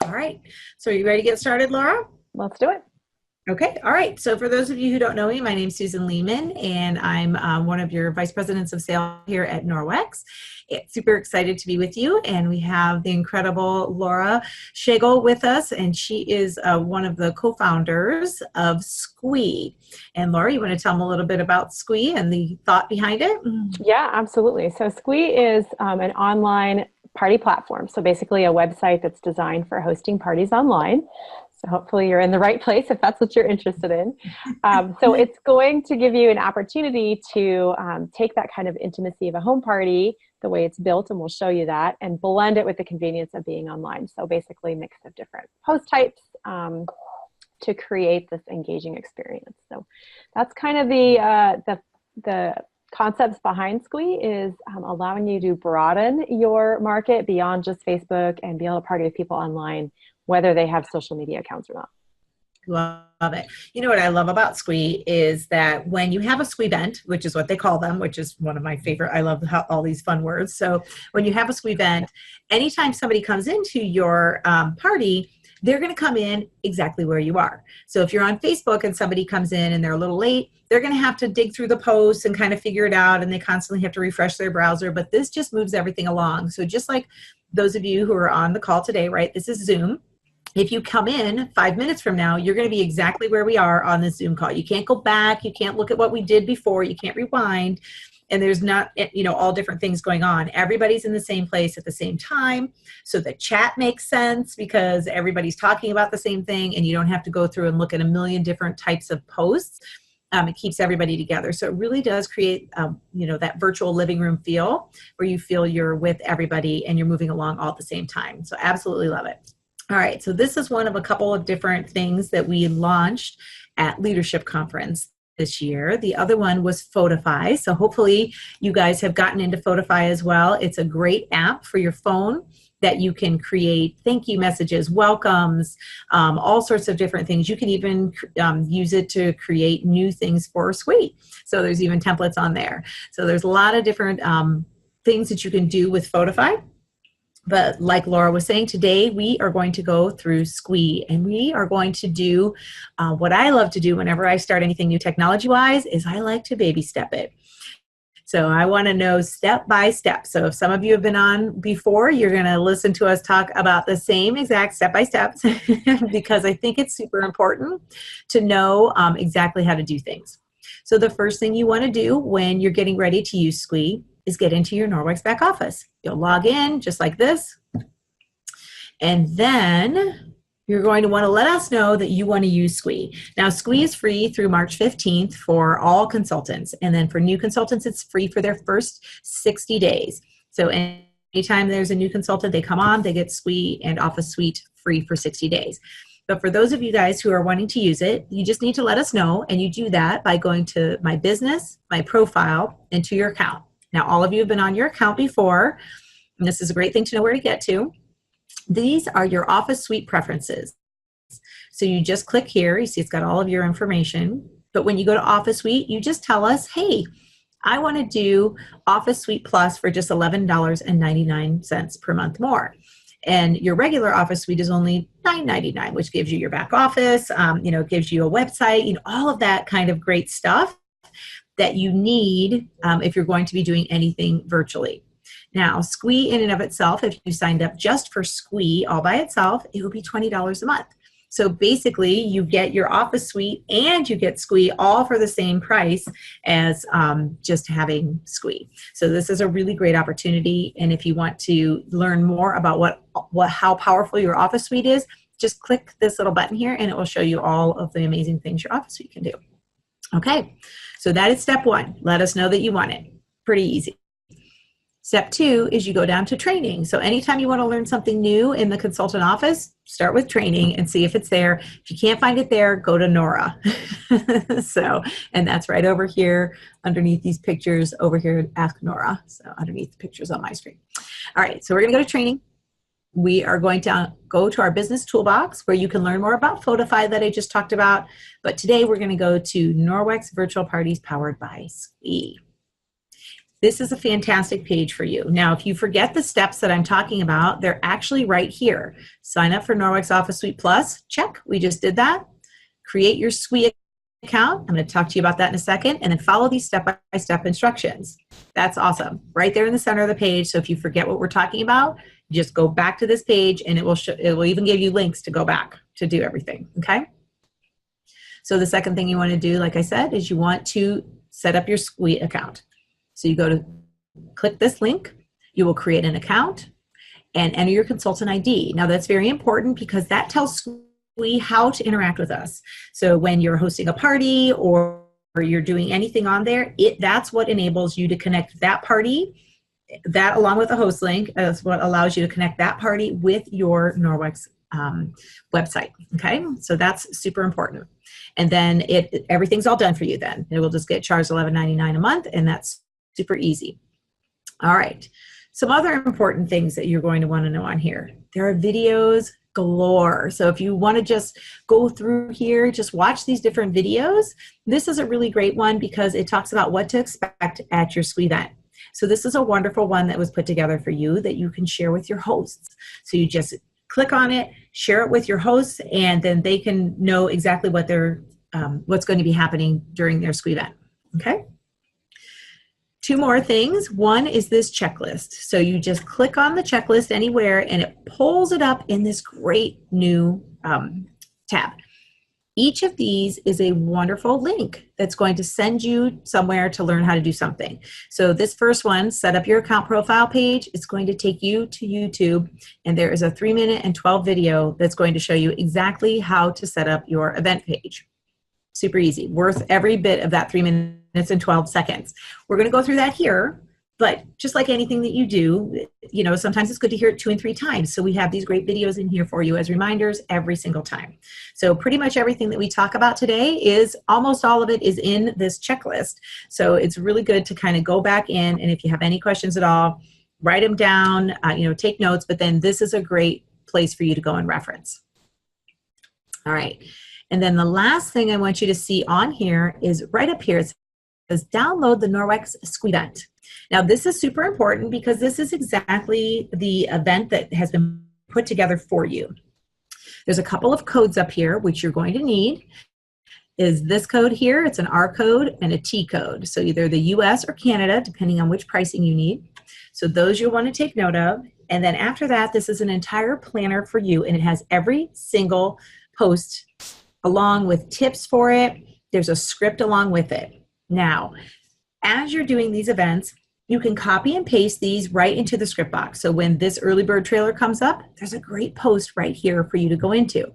All right. So are you ready to get started, Laura? Let's do it. Okay. All right. So for those of you who don't know me, my name's Susan Lehman, and I'm one of your vice presidents of sales here at Norwex. It's super excited to be with you, and we have the incredible Laura Schoeggl with us, and she is one of the co-founders of Sqweee. And Laura, you want to tell them a little bit about Sqweee and the thought behind it? Yeah, absolutely. So Sqweee is an online party platform. So basically a website that's designed for hosting parties online. So hopefully you're in the right place if that's what you're interested in. So it's going to give you an opportunity to take that kind of intimacy of a home party, the way it's built, and we'll show you that, and blend it with the convenience of being online. So basically a mix of different host types to create this engaging experience. So that's kind of the concepts behind Sqweee is allowing you to broaden your market beyond just Facebook and be able to party with people online, whether they have social media accounts or not. Love it. You know what I love about Sqweee is that when you have a Sqweee event, which is what they call them, which is one of my favorite, I love all these fun words. So when you have a Sqweee event, anytime somebody comes into your party, they're going to come in exactly where you are. So if you're on Facebook and somebody comes in and they're a little late, they're going to have to dig through the posts and kind of figure it out, and they constantly have to refresh their browser, but this just moves everything along. So just like those of you who are on the call today, right? This is Zoom. If you come in 5 minutes from now, you're going to be exactly where we are on this Zoom call. You can't go back. You can't look at what we did before. You can't rewind. And there's not, all different things going on. Everybody's in the same place at the same time. So the chat makes sense because everybody's talking about the same thing, and you don't have to go through and look at a million different types of posts. It keeps everybody together. So it really does create, that virtual living room feel where you feel you're with everybody and you're moving along all at the same time. So absolutely love it. All right, so this is one of a couple of different things that we launched at Leadership Conference this year. The other one was Photify. So hopefully you guys have gotten into Photify as well. It's a great app for your phone that you can create thank you messages, welcomes, all sorts of different things. You can even use it to create new things for Sqweee. So there's even templates on there. So there's a lot of different things that you can do with Photify. But like Laura was saying, today we are going to go through Sqweee, and we are going to do what I love to do whenever I start anything new technology-wise is I like to baby step it. So I want to know step by step. So if some of you have been on before, you're going to listen to us talk about the same exact step by steps because I think it's super important to know exactly how to do things. So the first thing you want to do when you're getting ready to use Sqweee is get into your Norwex back office. You'll log in just like this. And then you're going to want to let us know that you want to use Sqweee. Now, Sqweee is free through March 15th for all consultants. And then for new consultants, it's free for their first 60 days. So anytime there's a new consultant, they come on, they get Sqweee and Office Suite free for 60 days. But for those of you guys who are wanting to use it, you just need to let us know. And you do that by going to My Business, My Profile, and to your account. Now, all of you have been on your account before, and this is a great thing to know where to get to. These are your Office Suite preferences. So you just click here. You see it's got all of your information. But when you go to Office Suite, you just tell us, hey, I want to do Office Suite Plus for just $11.99 per month more. And your regular Office Suite is only $9.99, which gives you your back office, gives you a website, all of that kind of great stuff that you need if you're going to be doing anything virtually. Now, Sqweee in and of itself, if you signed up just for Sqweee all by itself, it would be $20 a month. So basically, you get your Office Suite and you get Sqweee all for the same price as just having Sqweee. So this is a really great opportunity. And if you want to learn more about how powerful your Office Suite is, just click this little button here and it will show you all of the amazing things your Office Suite can do. Okay, so that is step one. Let us know that you want it. Pretty easy. Step two is you go down to training. So anytime you want to learn something new in the consultant office, start with training and see if it's there. If you can't find it there, go to Nora. And that's right over here underneath these pictures over here, Ask Nora. So underneath the pictures on my screen. All right, so we're going to go to training. We are going to go to our business toolbox where you can learn more about Photify that I just talked about. But today we're going to go to Norwex Virtual Parties powered by Sqweee. This is a fantastic page for you. Now, if you forget the steps that I'm talking about, they're actually right here. Sign up for Norwex Office Suite Plus. Check. We just did that. Create your Sqweee account. I'm going to talk to you about that in a second. And then follow these step-by-step instructions. That's awesome. Right there in the center of the page. So if you forget what we're talking about, just go back to this page and it will even give you links to go back to do everything. Okay? So the second thing you want to do, like I said, is you want to set up your Sqweee account. So you go to click this link, you will create an account and enter your consultant ID. Now that's very important because that tells Sqweee how to interact with us. So when you're hosting a party or you're doing anything on there, that's what enables you to connect that party, that along with a host link, is what allows you to connect that party with your Norwex website. Okay, so that's super important. And then everything's all done for you then. It will just get charged $11.99 a month, and that's super easy. All right. Some other important things that you're going to want to know on here. There are videos galore. So if you want to just go through here, just watch these different videos. This is a really great one because it talks about what to expect at your Sqweee event. So this is a wonderful one that was put together for you that you can share with your hosts. So you just click on it, share it with your hosts, and then they can know exactly what what's going to be happening during their Sqweee event. Okay? Two more things. One is this checklist. So you just click on the checklist anywhere and it pulls it up in this great new tab. Each of these is a wonderful link that's going to send you somewhere to learn how to do something. So this first one, set up your account profile page, it's going to take you to YouTube, and there is a 3-minute and 12 video that's going to show you exactly how to set up your event page. Super easy, worth every bit of that 3 minutes and 12 seconds. We're going to go through that here, but just like anything that you do, you know, sometimes it's good to hear it 2 and 3 times. So we have these great videos in here for you as reminders every single time. So pretty much everything that we talk about today almost all of it is in this checklist. So it's really good to kind of go back in, and if you have any questions at all, write them down, take notes, but then this is a great place for you to go and reference. All right. And then the last thing I want you to see on here is right up here. It says download the Norwex Sqweee event. Now this is super important because this is exactly the event that has been put together for you. There's a couple of codes up here which you're going to need. Is this code here, it's an R code and a T code. So either the US or Canada, depending on which pricing you need. So those you'll want to take note of. And then after that, this is an entire planner for you, and it has every single post along with tips for it. There's a script along with it. Now, as you're doing these events, you can copy and paste these right into the script box. So when this early bird trailer comes up, there's a great post right here for you to go into.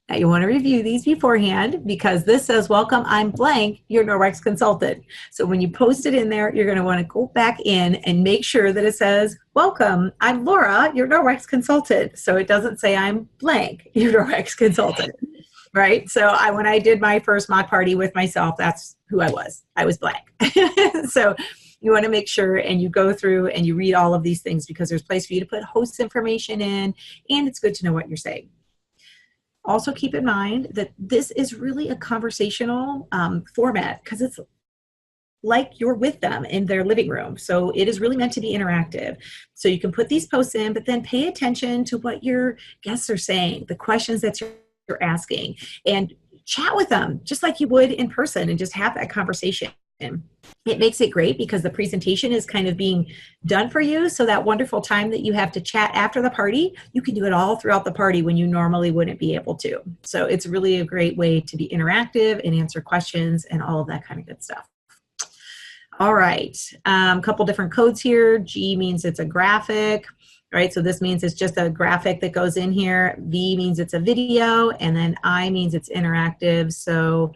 Now you want to review these beforehand because this says, welcome, I'm blank, your Norwex consultant. So when you post it in there, you're going to want to go back in and make sure that it says, welcome, I'm Laura, your Norwex consultant. So it doesn't say I'm blank, your Norwex consultant. Right? So when I did my first mock party with myself, that's who I was. I was blank. So you want to make sure and you go through and you read all of these things because there's a place for you to put host information in, and it's good to know what you're saying. Also keep in mind that this is really a conversational format because it's like you're with them in their living room. So it is really meant to be interactive. So you can put these posts in, but then pay attention to what your guests are saying, the questions that you're asking, and chat with them just like you would in person and just have that conversation. It makes it great because the presentation is kind of being done for you. So that wonderful time that you have to chat after the party, you can do it all throughout the party when you normally wouldn't be able to. So it's really a great way to be interactive and answer questions and all of that kind of good stuff. All right, a couple different codes here. G means it's a graphic. Right, so this means it's just a graphic that goes in here. V means it's a video, and then I means it's interactive. So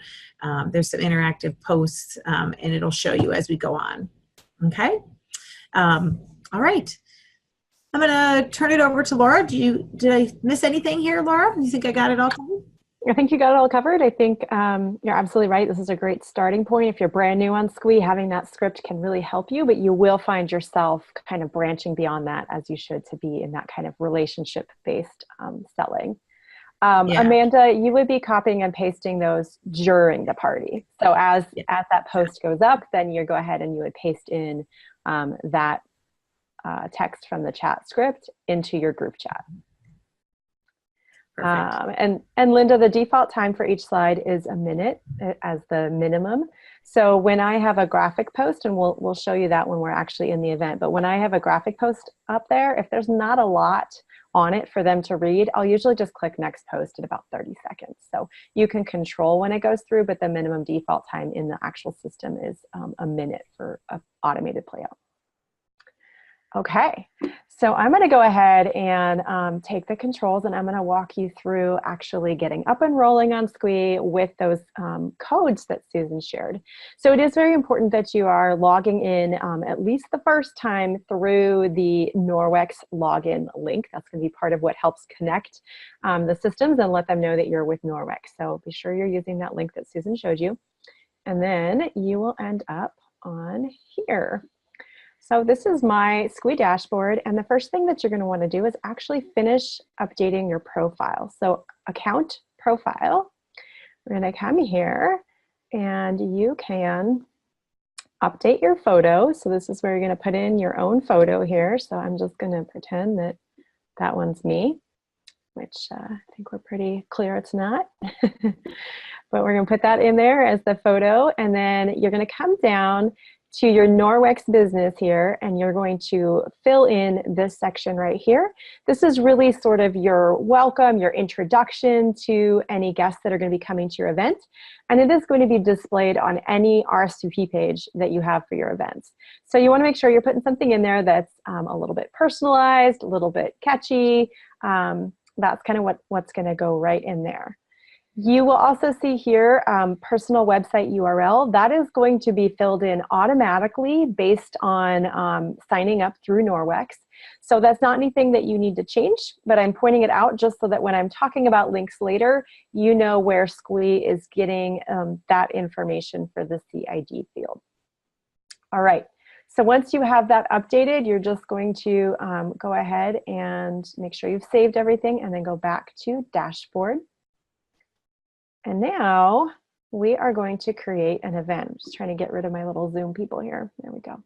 there's some interactive posts, and it'll show you as we go on. Okay, all right. I'm gonna turn it over to Laura. Did I miss anything here, Laura? Do you think I got it all covered? I think you got it all covered. I think you're absolutely right. This is a great starting point. If you're brand new on Sqweee, having that script can really help you, but you will find yourself kind of branching beyond that as you should to be in that kind of relationship-based selling. Yeah. Amanda, you would be copying and pasting those during the party. So as that post goes up, then you go ahead and you would paste in that text from the chat script into your group chat. And Linda, the default time for each slide is a minute as the minimum. So when I have a graphic post, and we'll show you that when we're actually in the event, but when I have a graphic post up there, if there's not a lot on it for them to read, I'll usually just click next post at about 30 seconds. So you can control when it goes through, but the minimum default time in the actual system is a minute for an automated playout. Okay, so I'm going to go ahead and take the controls, and I'm going to walk you through actually getting up and rolling on Sqweee with those codes that Susan shared. So it is very important that you are logging in at least the first time through the Norwex login link. That's going to be part of what helps connect the systems and let them know that you're with Norwex. So be sure you're using that link that Susan showed you. And then you will end up on here. So this is my Sqweee dashboard, and the first thing that you're going to want to do is actually finish updating your profile. So account profile, we're going to come here and you can update your photo. So this is where you're going to put in your own photo here. So I'm just going to pretend that that one's me, which I think we're pretty clear it's not. But we're going to put that in there as the photo, and then you're going to come down to your Norwex business here, and you're going to fill in this section right here. This is really sort of your welcome, your introduction to any guests that are going to be coming to your event, and it is going to be displayed on any RSVP page that you have for your events. So you want to make sure you're putting something in there that's a little bit personalized, a little bit catchy. That's kind of what's going to go right in there. You will also see here personal website URL. That is going to be filled in automatically based on signing up through Norwex. So that's not anything that you need to change, but I'm pointing it out just so that when I'm talking about links later, you know where Sqweee is getting that information for the CID field. All right. So once you have that updated, you're just going to go ahead and make sure you've saved everything and then go back to dashboard. And now we are going to create an event. I'm just trying to get rid of my little Zoom people here. There we go.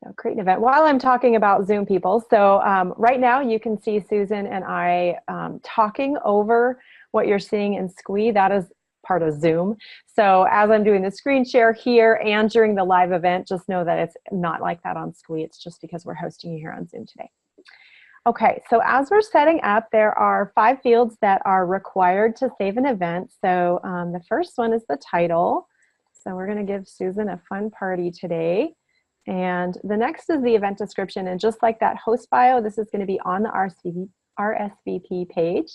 So create an event while I'm talking about Zoom people. So right now you can see Susan and I talking over what you're seeing in Sqweee. That is part of Zoom. So as I'm doing the screen share here and during the live event, just know that it's not like that on Sqweee. It's just because we're hosting you here on Zoom today. Okay, so as we're setting up, there are 5 fields that are required to save an event. So the first one is the title. So we're going to give Susan a fun party today. And the next is the event description. And just like that host bio, this is going to be on the RSVP page.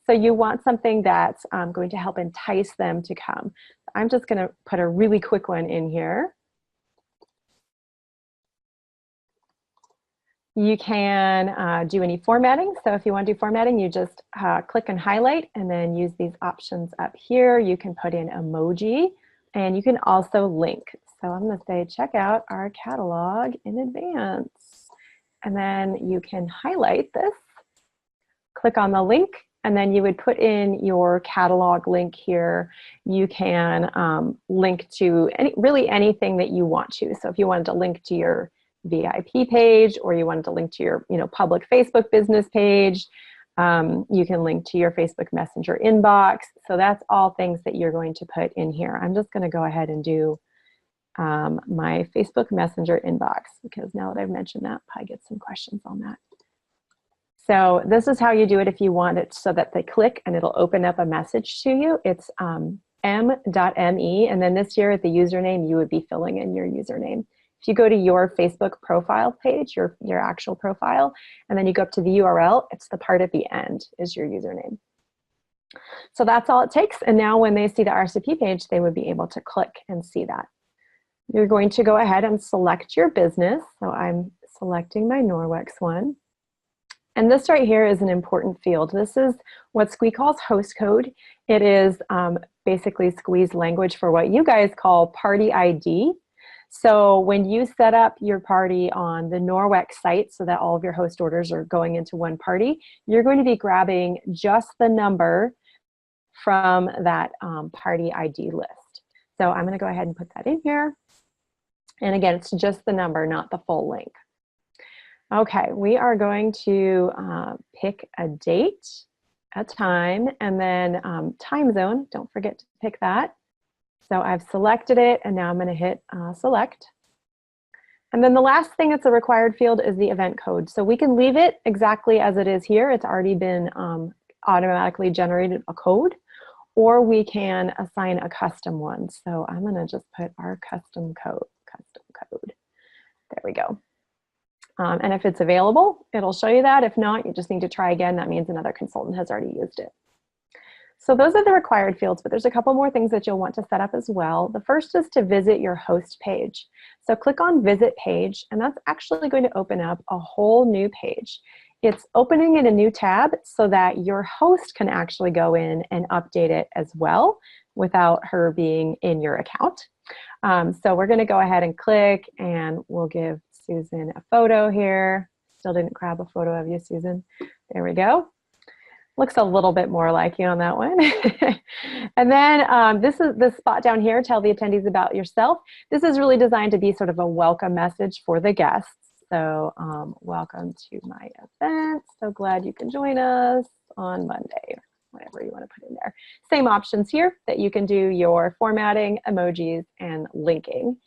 So you want something that's going to help entice them to come. I'm just going to put a really quick one in here. You can do any formatting. So if you want to do formatting, you just click and highlight and then use these options up here. You can put in emoji and you can also link. So I'm going to say, check out our catalog in advance. And then you can highlight this, click on the link, and then you would put in your catalog link here. You can link to really anything that you want to. So if you wanted to link to your VIP page, or you wanted to link to your public Facebook business page, you can link to your Facebook Messenger inbox. So that's all things that you're going to put in here. I'm just going to go ahead and do my Facebook Messenger inbox, because now that I've mentioned that, I get some questions on that. So this is how you do it if you want it so that they click and it'll open up a message to you. It's m.me, and then this year at the username, you would be filling in your username. If you go to your Facebook profile page, your actual profile, and then you go up to the URL, it's the part at the end is your username. So that's all it takes. And now when they see the RSVP page, they would be able to click and see that. You're going to go ahead and select your business. So I'm selecting my Norwex one. And this right here is an important field. This is what Sqweee calls host code. It is basically Sqwee's language for what you guys call party ID. So when you set up your party on the Norwex site so that all of your host orders are going into one party, you're going to be grabbing just the number from that party ID list. So I'm going to go ahead and put that in here. And again, it's just the number, not the full link. Okay, we are going to pick a date, a time, and then time zone. Don't forget to pick that. So I've selected it, and now I'm going to hit select. And then the last thing that's a required field is the event code. So we can leave it exactly as it is here. It's already been automatically generated a code, or we can assign a custom one. So I'm going to just put our custom code. There we go. And if it's available, it'll show you that. If not, you just need to try again. That means another consultant has already used it. So those are the required fields, but there's a couple more things that you'll want to set up as well. The first is to visit your host page. So click on Visit Page, and that's actually going to open up a whole new page. It's opening in a new tab so that your host can actually go in and update it as well without her being in your account. So we're going to go ahead and click, and we'll give Susan a photo here. Still didn't grab a photo of you, Susan. There we go. Looks a little bit more like you on that one. And then this is the spot down here, tell the attendees about yourself. This is really designed to be sort of a welcome message for the guests. So welcome to my event. So glad you can join us on Monday, whatever you want to put in there. Same options here that you can do your formatting, emojis, and linking.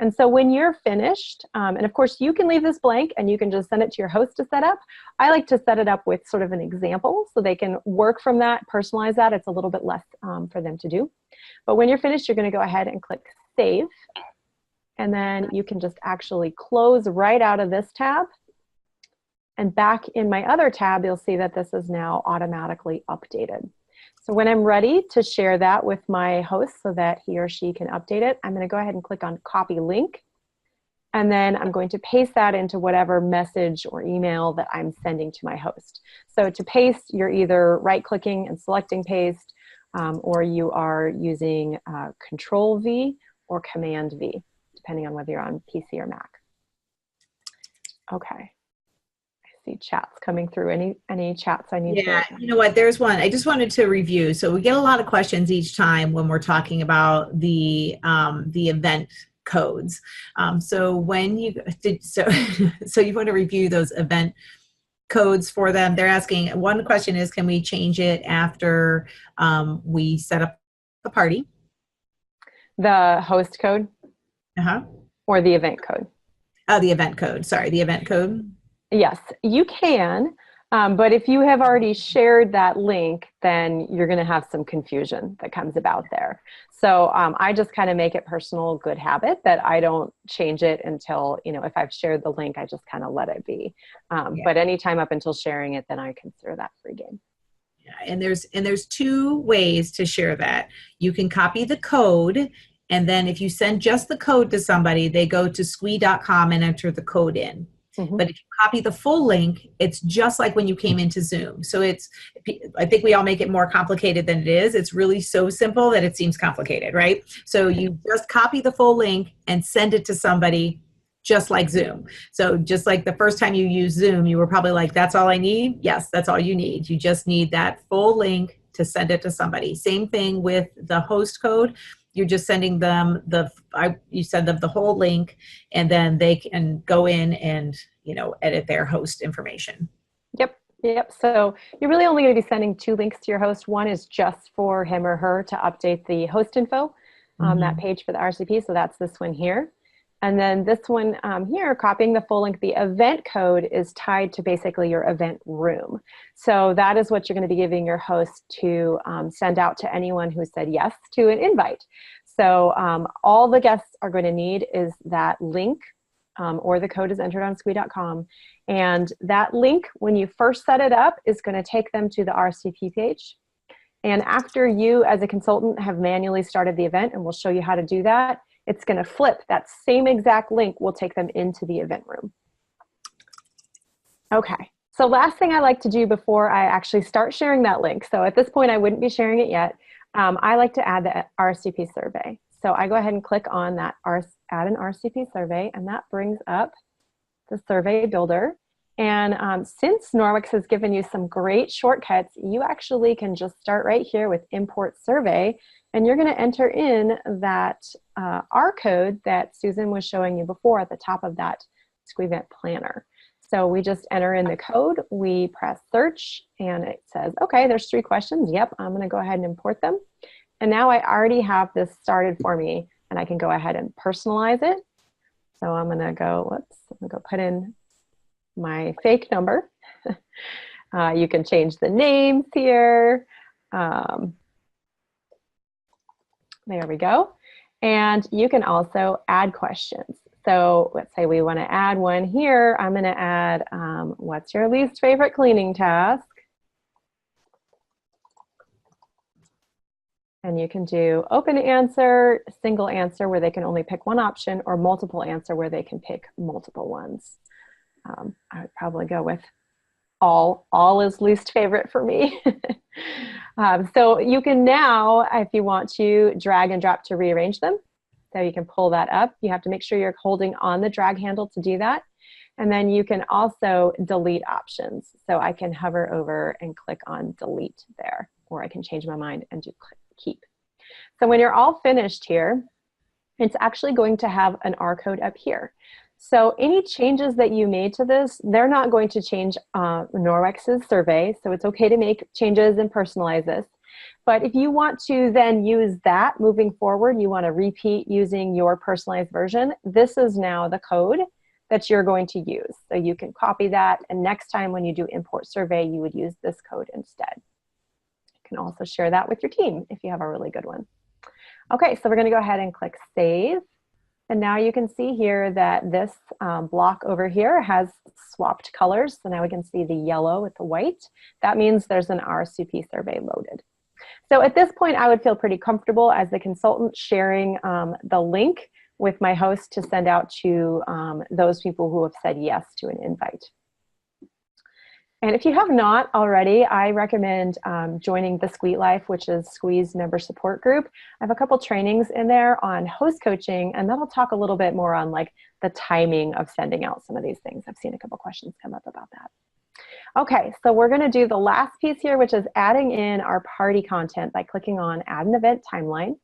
And so when you're finished, and of course you can leave this blank and you can just send it to your host to set up. I like to set it up with sort of an example so they can work from that, personalize that. It's a little bit less for them to do. But when you're finished, you're going to go ahead and click Save. And then you can just actually close right out of this tab. And back in my other tab, you'll see that this is now automatically updated. So when I'm ready to share that with my host so that he or she can update it, I'm going to go ahead and click on Copy Link. And then I'm going to paste that into whatever message or email that I'm sending to my host. So to paste, you're either right-clicking and selecting Paste, or you are using Control V or Command V, depending on whether you're on PC or Mac. Okay. Chats coming through. Any chats I need to? You know what? There's one. I just wanted to review. So we get a lot of questions each time when we're talking about the event codes. So when you did so you want to review those event codes for them. They're asking. One question is, can we change it after we set up the party? The host code. Or the event code. Oh, the event code. Sorry, the event code. Yes, you can, but if you have already shared that link, then you're going to have some confusion that comes about there. So I just kind of make it personal, good habit that I don't change it until, you know, if I've shared the link, I just kind of let it be. But anytime up until sharing it, then I consider that free game. Yeah, and there's two ways to share that. You can copy the code, and then if you send just the code to somebody, they go to Sqweee.com and enter the code in. But if you copy the full link, it's just like when you came into Zoom. So I think we all make it more complicated than it is. It's really so simple that it seems complicated, right? So you just copy the full link and send it to somebody just like Zoom. So just like the first time you used Zoom, you were probably like, that's all I need? Yes, that's all you need. You just need that full link to send it to somebody. Same thing with the host code. You're just sending them you send them the whole link, and then they can go in and, you know, edit their host information. Yep. So you're really only going to be sending two links to your host. One is just for him or her to update the host info on that page for the RSVP. So that's this one here. And then this one here, copying the full link, the event code is tied to basically your event room. So that is what you're going to be giving your host to send out to anyone who said yes to an invite. So all the guests are going to need is that link, or the code is entered on Sqweee.com. And that link, when you first set it up, is going to take them to the RSVP page. And after you as a consultant have manually started the event, and we'll show you how to do that, it's going to flip. That same exact link will take them into the event room. Okay, so last thing I like to do before I actually start sharing that link, so at this point I wouldn't be sharing it yet, I like to add the RSVP survey. So I go ahead and click on that add an RSVP survey, and that brings up the survey builder. And since Norwex has given you some great shortcuts, you actually can just start right here with import survey, and you're going to enter in that R code that Susan was showing you before at the top of that Sqweee event planner. So we just enter in the code, we press search, and it says, okay, there's 3 questions. Yep, I'm going to go ahead and import them. And now I already have this started for me, and I can go ahead and personalize it. So I'm going to go, I'm going to go put in my fake number. You can change the names here. There we go. And you can also add questions. So let's say we want to add one here. I'm going to add, what's your least favorite cleaning task? And you can do open answer, single answer where they can only pick one option, or multiple answer where they can pick multiple ones. I would probably go with all is least favorite for me. So you can now, if you want to, drag and drop to rearrange them. So you can pull that up. You have to make sure you're holding on the drag handle to do that. And then you can also delete options. So I can hover over and click on delete there, or I can change my mind and do click keep. So when you're all finished here, it's actually going to have an R code up here. So any changes that you made to this, they're not going to change Norwex's survey. So it's okay to make changes and personalize this. But if you want to then use that moving forward, you want to repeat using your personalized version, this is now the code that you're going to use. So you can copy that, and next time when you do import survey, you would use this code instead. You can also share that with your team if you have a really good one. Okay, so we're going to go ahead and click save. And now you can see here that this block over here has swapped colors. So now we can see the yellow with the white. That means there's an RSVP survey loaded. So at this point, I would feel pretty comfortable as the consultant sharing the link with my host to send out to those people who have said yes to an invite. And if you have not already, I recommend joining the Sqweee Life, which is Sqwee's member support group. I have a couple trainings in there on host coaching, and that'll talk a little bit more on like the timing of sending out some of these things. I've seen a couple questions come up about that. Okay, so we're going to do the last piece here, which is adding in our party content by clicking on Add an Event Timeline.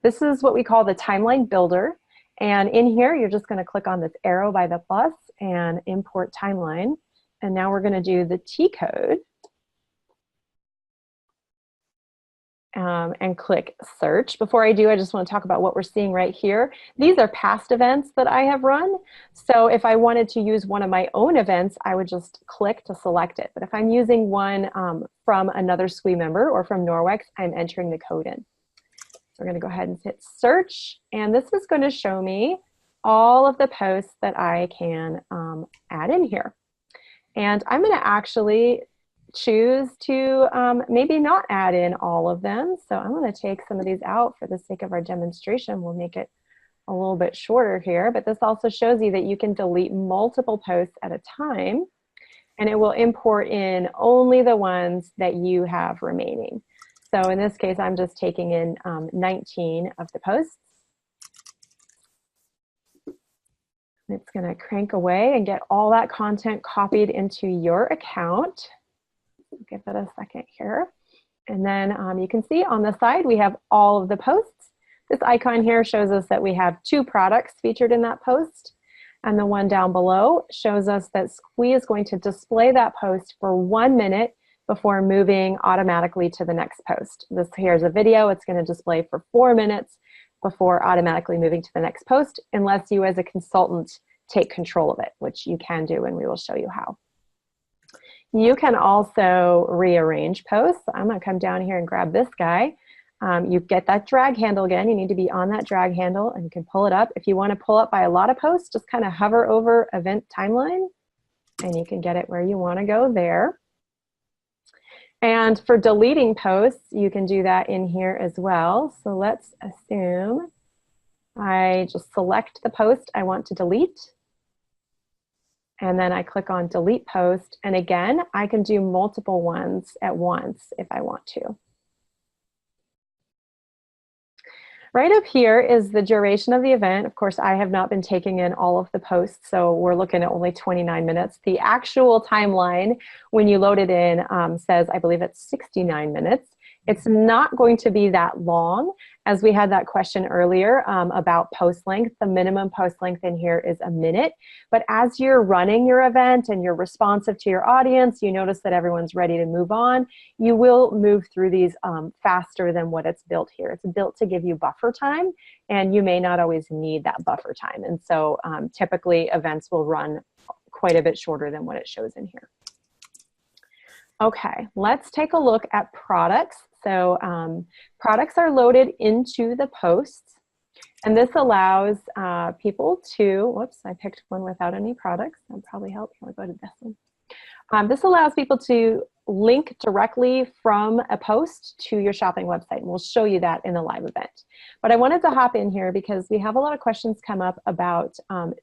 This is what we call the timeline builder. And in here, you're just going to click on this arrow by the plus and import timeline. And now we're going to do the T code and click search. Before I do, I just want to talk about what we're seeing right here. These are past events that I have run. So if I wanted to use one of my own events, I would just click to select it. But if I'm using one from another Sqweee member or from Norwex, I'm entering the code in. So we're going to go ahead and hit search. And this is going to show me all of the posts that I can add in here. And I'm going to actually choose to maybe not add in all of them. So I'm going to take some of these out for the sake of our demonstration. We'll make it a little bit shorter here, but this also shows you that you can delete multiple posts at a time, and it will import in only the ones that you have remaining. So in this case, I'm just taking in 19 of the posts. It's going to crank away and get all that content copied into your account. Give it a second here. And then you can see on the side, we have all of the posts. This icon here shows us that we have 2 products featured in that post. And the one down below shows us that Sqweee is going to display that post for 1 minute before moving automatically to the next post. This here's a video. It's going to display for 4 minutes before automatically moving to the next post, unless you as a consultant take control of it, which you can do, and we will show you how. You can also rearrange posts. I'm going to come down here and grab this guy. You get that drag handle again. You need to be on that drag handle, and you can pull it up. If you want to pull up by a lot of posts, just kind of hover over Event Timeline, and you can get it where you want to go there. And for deleting posts, you can do that in here as well. So let's assume I just select the post I want to delete. And then I click on Delete Post. And again, I can do multiple ones at once if I want to. Right up here is the duration of the event. Of course, I have not been taking in all of the posts, so we're looking at only 29 minutes. The actual timeline, when you load it in, says, I believe it's 69 minutes. It's not going to be that long, as we had that question earlier about post length. The minimum post length in here is a minute. But as you're running your event and you're responsive to your audience, you notice that everyone's ready to move on, you will move through these faster than what it's built here. It's built to give you buffer time, and you may not always need that buffer time. And so typically events will run quite a bit shorter than what it shows in here. Okay, let's take a look at products. So products are loaded into the posts, and this allows people to, whoops, I picked one without any products. That'll probably help. I'll go to this one. This allows people to link directly from a post to your shopping website, and we'll show you that in the live event. But I wanted to hop in here because we have a lot of questions come up about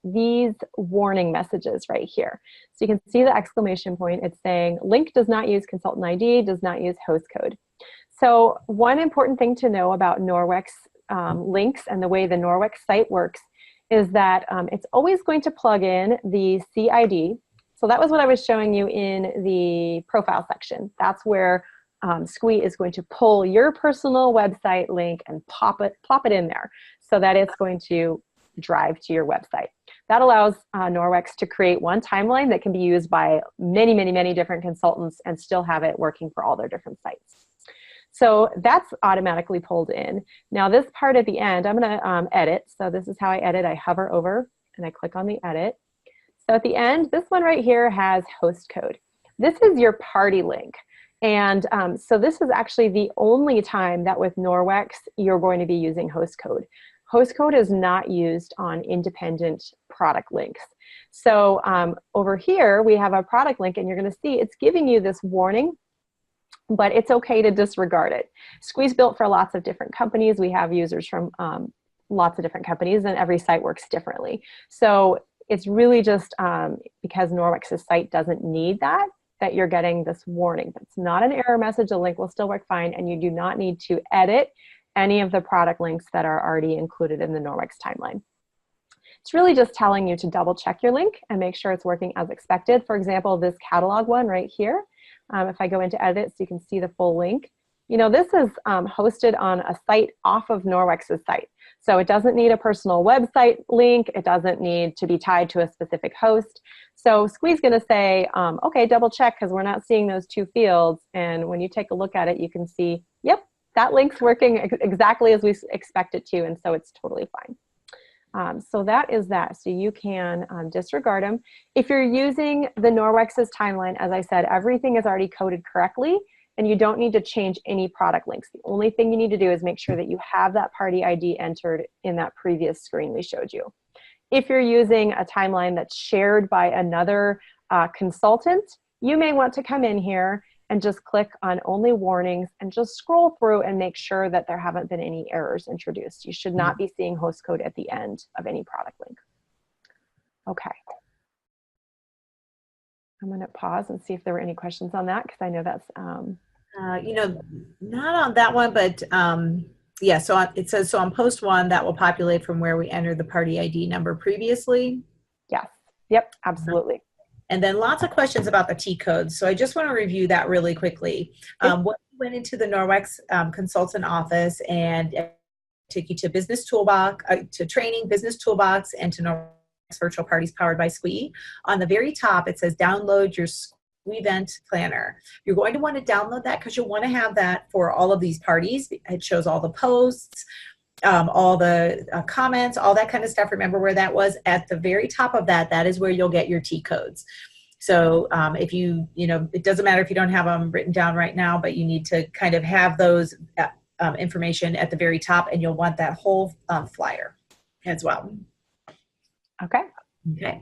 these warning messages right here. So you can see the exclamation point. It's saying link does not use consultant ID, does not use host code. So one important thing to know about Norwex links and the way the Norwex site works is that it's always going to plug in the CID. So that was what I was showing you in the profile section. That's where Sqweee is going to pull your personal website link and plop it in there so that it's going to drive to your website. That allows Norwex to create one timeline that can be used by many, many, many different consultants and still have it working for all their different sites. So that's automatically pulled in. Now this part at the end, I'm going to edit. So this is how I edit. I hover over and I click on the edit. So at the end, this one right here has host code. This is your party link. And so this is actually the only time that with Norwex, you're going to be using host code. Host code is not used on independent product links. So over here, we have a product link, and you're going to see it's giving you this warning, but it's okay to disregard it. Sqweee's built for lots of different companies. We have users from lots of different companies, and every site works differently. So it's really just because Norwex's site doesn't need that you're getting this warning. But it's not an error message. The link will still work fine, and you do not need to edit any of the product links that are already included in the Norwex timeline. It's really just telling you to double check your link and make sure it's working as expected. For example, this catalog one right here, if I go into edit so you can see the full link, you know, this is hosted on a site off of Norwex's site. So it doesn't need a personal website link. It doesn't need to be tied to a specific host. So Sqweee's going to say, okay, double check because we're not seeing those two fields. And when you take a look at it, you can see, yep, that link's working exactly as we expect it to. And so it's totally fine. So that is that. So you can disregard them. If you're using the Norwex's timeline, as I said, everything is already coded correctly, and you don't need to change any product links. The only thing you need to do is make sure that you have that party ID entered in that previous screen we showed you. If you're using a timeline that's shared by another consultant, you may want to come in here and just click on only warnings and just scroll through and make sure that there haven't been any errors introduced. You should not be seeing host code at the end of any product link. Okay. I'm going to pause and see if there were any questions on that, because I know that's you know, not on that one, but yeah, so it says, so on post one, that will populate from where we entered the party ID number previously. Yes. Yep, absolutely. And then lots of questions about the T codes. So I just want to review that really quickly. What went into the Norwex consultant office and took you to Business Toolbox, to training, Business Toolbox, and to Norwex Virtual Parties powered by Sqweee. On the very top, it says download your Sqweee event planner. You're going to want to download that because you'll want to have that for all of these parties. It shows all the posts, all the comments, all that kind of stuff. Remember where that was? At the very top of that, that is where you'll get your T codes. So if you know, it doesn't matter if you don't have them written down right now, but you need to kind of have those information at the very top, and you'll want that whole flyer as well. Okay. Okay.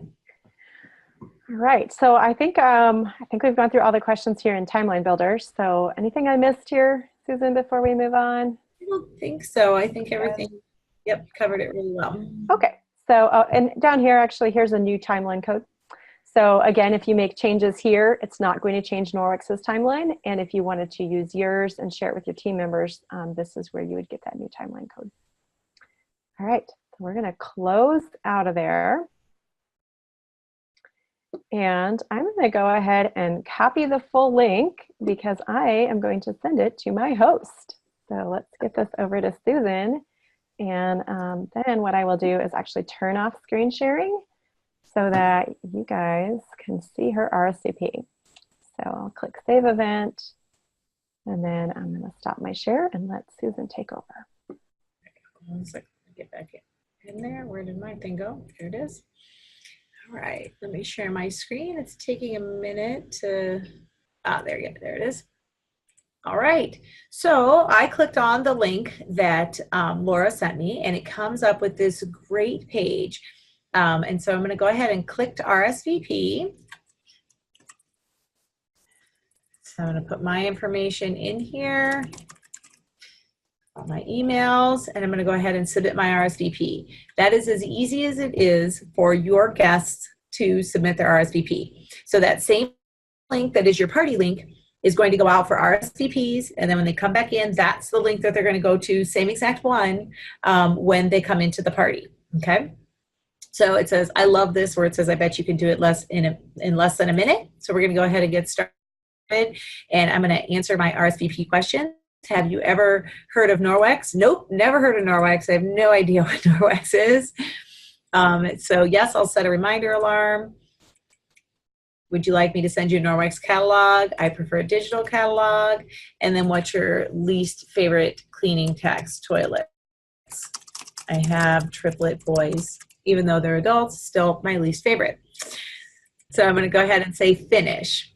All right. So I think we've gone through all the questions here in Timeline Builder. So anything I missed here, Susan, before we move on? I don't think so. I think everything, yep, covered it really well. Okay. So, and down here, actually, here's a new timeline code. So again, if you make changes here, it's not going to change Norwex's timeline. And if you wanted to use yours and share it with your team members, this is where you would get that new timeline code. All right, so we're going to close out of there. And I'm going to go ahead and copy the full link because I am going to send it to my host. So let's get this over to Susan. And then what I will do is actually turn off screen sharing so that you guys can see her RSVP. So I'll click Save Event, and then I'm going to stop my share and let Susan take over. One second, get back in there. Where did my thing go? There it is. All right, let me share my screen. It's taking a minute to, there you go, there it is. All right, so I clicked on the link that Laura sent me, and it comes up with this great page. And so I'm going to go ahead and click to RSVP. So I'm going to put my information in here, all my emails, and I'm going to go ahead and submit my RSVP. That is as easy as it is for your guests to submit their RSVP. So that same link that is your party link is going to go out for RSVPs, and then when they come back in, that's the link that they're going to go to, same exact one, when they come into the party, okay? So it says, I love this, where it says, I bet you can do it in less than a minute. So we're going to go ahead and get started, and I'm going to answer my RSVP question. Have you ever heard of Norwex? Nope, never heard of Norwex. I have no idea what Norwex is. So yes, I'll set a reminder alarm. Would you like me to send you a Norwex catalog? I prefer a digital catalog. And then what's your least favorite cleaning tax toilets? I have triplet boys. Even though they're adults, still my least favorite. So I'm going to go ahead and say finish.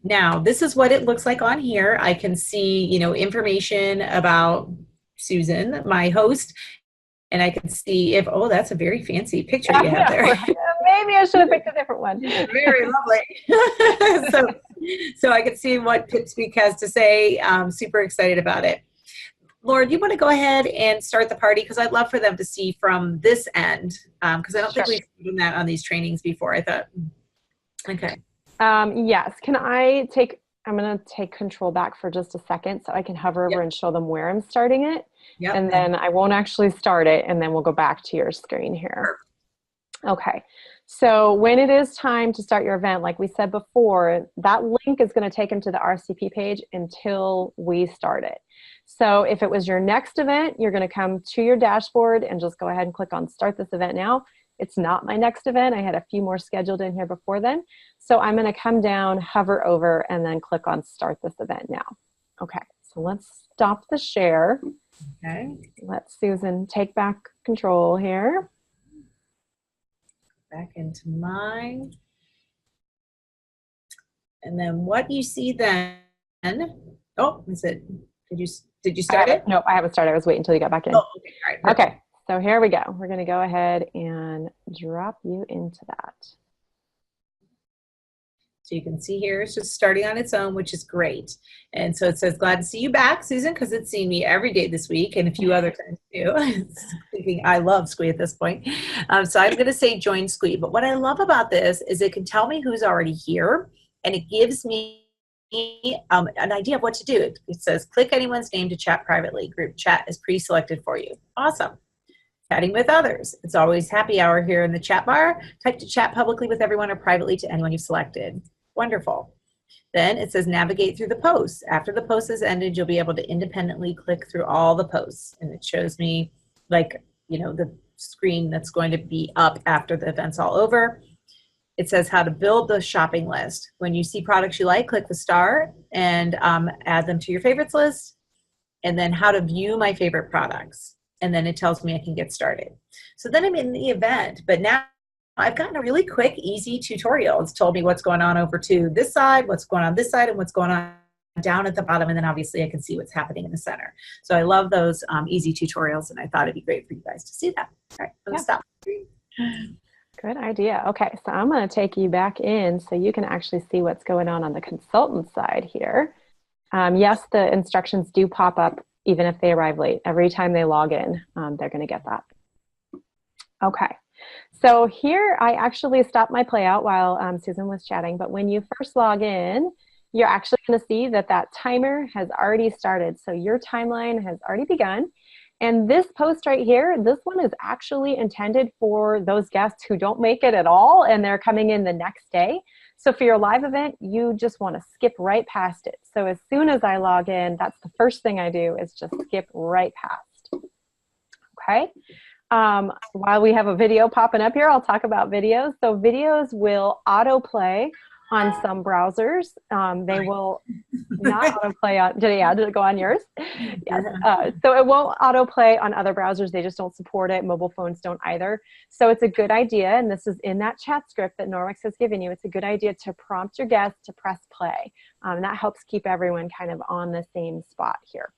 Now, this is what it looks like on here. I can see, information about Susan, my host, and I can see if, oh, that's a very fancy picture you have there. Maybe I should have picked a different one. Very lovely. So I can see what Pipspeak has to say. I'm super excited about it. Laura, do you want to go ahead and start the party? Because I'd love for them to see from this end, because I don't think we've done that on these trainings before. I thought, okay. Yes. I'm going to take control back for just a second so I can hover over and show them where I'm starting it. Yep. And then I won't actually start it, and then we'll go back to your screen here. Okay. So when it is time to start your event, like we said before, that link is going to take them to the RSVP page until we start it. So if it was your next event, you're going to come to your dashboard and just go ahead and click on Start This Event Now. It's not my next event. I had a few more scheduled in here before then. So I'm going to come down, hover over, and then click on Start This Event Now. Okay, so let's stop the share. Okay. Let Susan take back control here. Back into mine. And then what you see then, oh, is it, did you start it? Nope, I haven't started. I was waiting until you got back in. Oh, okay. All right, perfect. Okay, so here we go. We're going to go ahead and drop you into that. So you can see here, it's just starting on its own, which is great. And so it says, glad to see you back, Susan, because it's seen me every day this week and a few other times too. It's thinking I love Sqweee at this point. So I'm going to say join Sqweee. But what I love about this is it can tell me who's already here, and it gives me an idea of what to do. It says, click anyone's name to chat privately. Group chat is pre-selected for you. Awesome. Chatting with others. It's always happy hour here in the chat bar. Type to chat publicly with everyone or privately to anyone you've selected. Wonderful. Then it says navigate through the posts. After the post is ended, you'll be able to independently click through all the posts. And it shows me like, the screen that's going to be up after the event's all over. It says how to build the shopping list. When you see products you like, click the star and add them to your favorites list. And then how to view my favorite products. And then it tells me I can get started. So then I'm in the event, but now I've gotten a really quick, easy tutorial. It's told me what's going on over to this side, what's going on this side, and what's going on down at the bottom. And then obviously I can see what's happening in the center. So I love those easy tutorials, and I thought it'd be great for you guys to see that. All right, I'm gonna stop. Good idea. Okay, so I'm going to take you back in so you can actually see what's going on the consultant side here. Yes, the instructions do pop up even if they arrive late. Every time they log in, they're going to get that. Okay, so here I actually stopped my play out while Susan was chatting, but when you first log in, you're actually going to see that that timer has already started. So your timeline has already begun. And this post right here, this one is actually intended for those guests who don't make it at all and they're coming in the next day. So for your live event, you just want to skip right past it. So as soon as I log in, that's the first thing I do is just skip right past. Okay. While we have a video popping up here, I'll talk about videos. So videos will autoplay on some browsers. They will not autoplay on, did it go on yours? Yes. So it won't autoplay on other browsers. They just don't support it. Mobile phones don't either. So it's a good idea, and this is in that chat script that Norwex has given you, it's a good idea to prompt your guests to press play. And that helps keep everyone kind of on the same spot here.